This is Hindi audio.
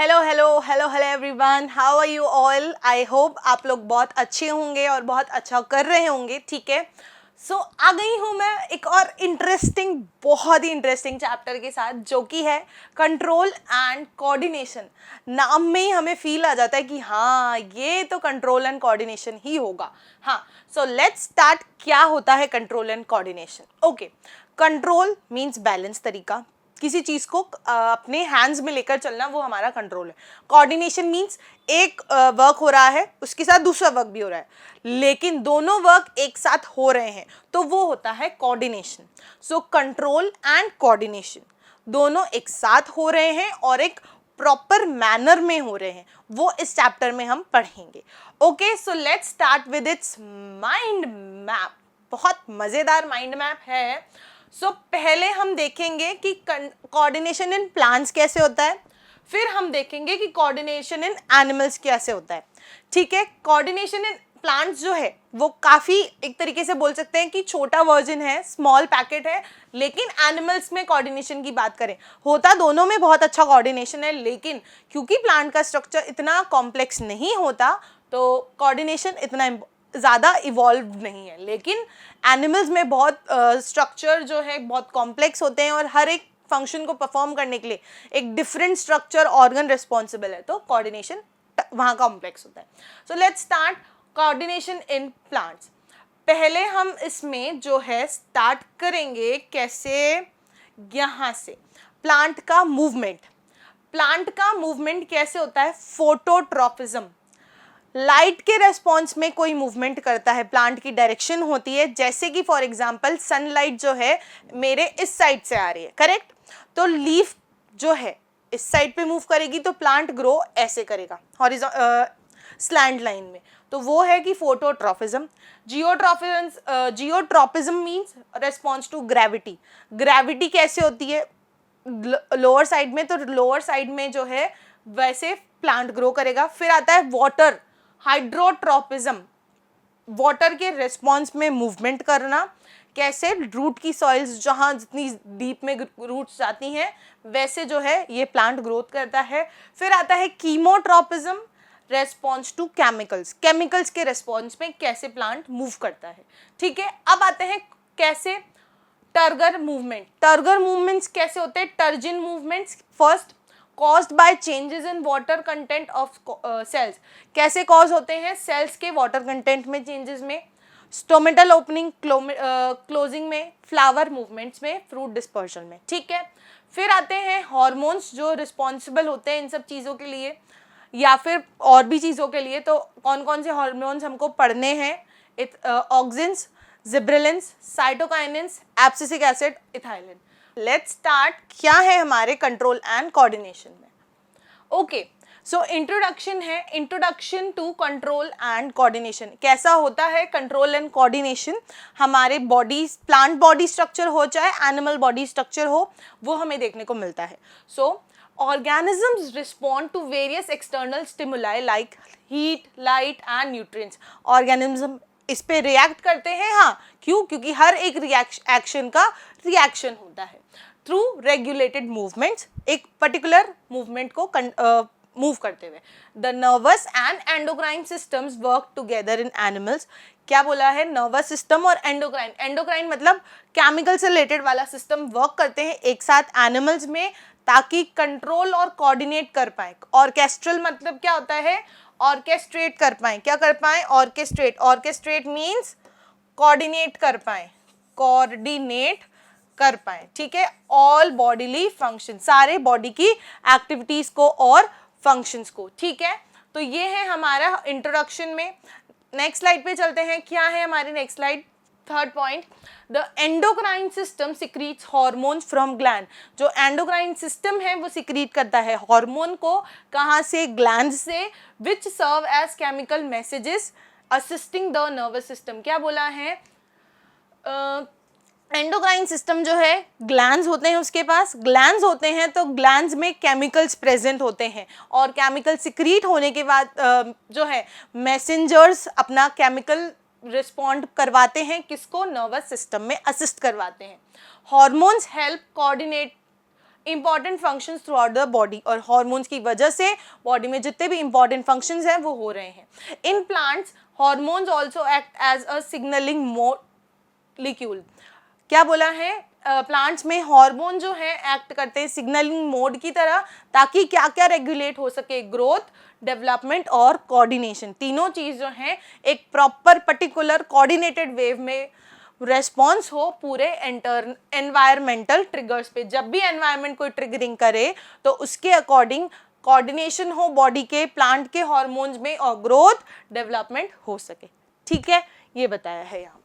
Hello hello hello hello everyone, how are you all. I hope आप लोग बहुत अच्छे होंगे और बहुत अच्छा कर रहे होंगे। ठीक है, सो आ गई हूँ मैं एक और इंटरेस्टिंग, बहुत ही इंटरेस्टिंग चैप्टर के साथ, जो कि है कंट्रोल एंड कोऑर्डिनेशन। नाम में ही हमें फील आ जाता है कि हाँ, ये तो कंट्रोल एंड कोऑर्डिनेशन ही होगा। हाँ, सो लेट्स स्टार्ट। क्या होता है control and coordination? Okay, control means balance तरीका, किसी चीज को अपने हैंड्स में लेकर चलना, वो हमारा कंट्रोल है। कोऑर्डिनेशन मींस एक वर्क हो रहा है, उसके साथ दूसरा वर्क भी हो रहा है, लेकिन दोनों वर्क एक साथ हो रहे हैं, तो वो होता है coordination. So control and coordination दोनों एक साथ हो रहे हैं और एक प्रॉपर मैनर में हो रहे हैं, वो इस चैप्टर में हम पढ़ेंगे। Okay, so let's start with its mind map. बहुत मजेदार माइंड मैप है। सो पहले हम देखेंगे कि कोऑर्डिनेशन इन प्लांट्स कैसे होता है, फिर हम देखेंगे कि कोऑर्डिनेशन इन एनिमल्स कैसे होता है। ठीक है, कोऑर्डिनेशन इन प्लांट्स जो है वो काफ़ी, एक तरीके से बोल सकते हैं कि छोटा वर्जन है, स्मॉल पैकेट है। लेकिन एनिमल्स में कोऑर्डिनेशन की बात करें, होता दोनों में बहुत अच्छा कोऑर्डिनेशन है, लेकिन क्योंकि प्लांट का स्ट्रक्चर इतना कॉम्प्लेक्स नहीं होता, तो कोऑर्डिनेशन इतना ज़्यादा इवॉल्व नहीं है। लेकिन एनिमल्स में बहुत स्ट्रक्चर जो है बहुत कॉम्प्लेक्स होते हैं और हर एक फंक्शन को परफॉर्म करने के लिए एक डिफरेंट स्ट्रक्चर ऑर्गन रिस्पॉन्सिबल है, तो कोऑर्डिनेशन वहाँ कॉम्प्लेक्स होता है। So let's start coordination in plants. पहले हम इसमें जो है स्टार्ट करेंगे कैसे, यहाँ से प्लांट का मूवमेंट। प्लांट का मूवमेंट कैसे होता है? फोटोट्रॉपिज्म, लाइट के रेस्पॉन्स में कोई मूवमेंट करता है, प्लांट की डायरेक्शन होती है। जैसे कि फॉर एग्जांपल सनलाइट जो है मेरे इस साइड से आ रही है, करेक्ट, तो लीफ जो है इस साइड पे मूव करेगी, तो प्लांट ग्रो ऐसे करेगा स्लैंट लाइन में, तो वो है कि phototropism. Geotropism means response to gravity. Gravity कैसे होती है लोअर साइड में, तो लोअर साइड में जो है वैसे प्लांट ग्रो करेगा। फिर आता है वाटर, हाइड्रोट्रॉपिज्म, वाटर के रिस्पॉन्स में मूवमेंट करना। कैसे? रूट की सॉइल्स जहाँ जितनी डीप में रूट्स जाती हैं, वैसे जो है ये प्लांट ग्रोथ करता है। फिर आता है chemotropism, response to chemicals, chemicals के रेस्पॉन्स में कैसे प्लांट मूव करता है। ठीक है, अब आते हैं कैसे टर्गर मूवमेंट। टर्गर मूवमेंट्स कैसे होते हैं? Turgor movements first caused by changes in water content of cells। कैसे कॉज होते हैं? सेल्स के वाटर कंटेंट में चेंजेस में, स्टोमेटल ओपनिंग क्लोजिंग में, फ्लावर मूवमेंट्स में, फ्रूट डिस्पर्शन में। ठीक है, फिर आते हैं हार्मोन्स जो रिस्पॉन्सिबल होते हैं इन सब चीज़ों के लिए या फिर और भी चीज़ों के लिए। तो कौन कौन से हार्मोन्स हमको पढ़ने हैं? Auxins, gibberellins, cytokinins, abscisic acid, ethylene. Let's start, क्या है हमारे कंट्रोल एंड कोऑर्डिनेशन में। ओके, सो इंट्रोडक्शन है, introduction to control and coordination. कैसा होता है कंट्रोल एंड कोऑर्डिनेशन? हमारे बॉडी, प्लांट बॉडी स्ट्रक्चर हो चाहे एनिमल बॉडी स्ट्रक्चर हो, वो हमें देखने को मिलता है। सो organisms respond to various external stimuli like heat, light and nutrients। organism इस पे रिएक्ट करते हैं। हाँ, क्यों? क्योंकि हर एक एक्शन का रिएक्शन होता है थ्रू रेगुलेटेड मूवमेंट्स, एक पर्टिकुलर मूवमेंट को मूव करते हुए। The nervous and endocrine systems work together in animals. क्या बोला है? नर्वस सिस्टम और एंडोक्राइन। एंडोक्राइन मतलब केमिकल से रिलेटेड वाला सिस्टम वर्क करते हैं एक साथ एनिमल्स में, ताकि कंट्रोल और कोऑर्डिनेट कर पाए। ऑर्केस्ट्रल मतलब क्या होता है? ऑर्केस्ट्रेट कर पाए। क्या कर पाए? ऑर्केस्ट्रेट। ऑर्केस्ट्रेट मीन्स कोऑर्डिनेट कर पाए, कोऑर्डिनेट कर पाए। ठीक है, ऑल बॉडीली फंक्शन, सारे बॉडी की एक्टिविटीज को और फंक्शंस को। ठीक है, तो ये है हमारा इंट्रोडक्शन में। नेक्स्ट स्लाइड पे चलते हैं। क्या है हमारी next slide? Third point, the endocrine system secretes hormones from gland. जो एंडोक्राइन सिस्टम है वो सिक्रीट करता है हार्मोन को, कहाँ से? ग्लैंड से, which serve as chemical messages assisting the nervous system. क्या बोला है? एंडोक्राइन सिस्टम जो है, ग्लैंड्स होते हैं उसके पास, ग्लैंड्स होते हैं तो ग्लैंड्स में केमिकल्स प्रेजेंट होते हैं और केमिकल सिक्रीट होने के बाद जो है मैसेंजर्स अपना केमिकल रिस्पॉन्ड करवाते हैं, किसको? नर्वस सिस्टम में असिस्ट करवाते हैं। Hormones help coordinate important functions through out the body, और हार्मोन्स की वजह से बॉडी में जितने भी इंपॉर्टेंट फंक्शंस हैं वो हो रहे हैं. In plants hormones also act as a signalling molecule. क्या बोला है, प्लांट्स में हार्मोन जो है एक्ट करते हैं सिग्नलिंग मोड की तरह, ताकि क्या क्या रेगुलेट हो सके, ग्रोथ, डेवलपमेंट और कोऑर्डिनेशन. तीनों चीज जो हैं एक प्रॉपर पर्टिकुलर कोऑर्डिनेटेड वेव में रेस्पॉन्स हो पूरे एनवायरमेंटल ट्रिगर्स पे. जब भी एनवायरनमेंट कोई ट्रिगरिंग करे तो उसके अकॉर्डिंग कोऑर्डिनेशन हो बॉडी के, प्लांट के हार्मोन्स में, और ग्रोथ डेवलपमेंट हो सके. ठीक है, ये बताया है यहाँ.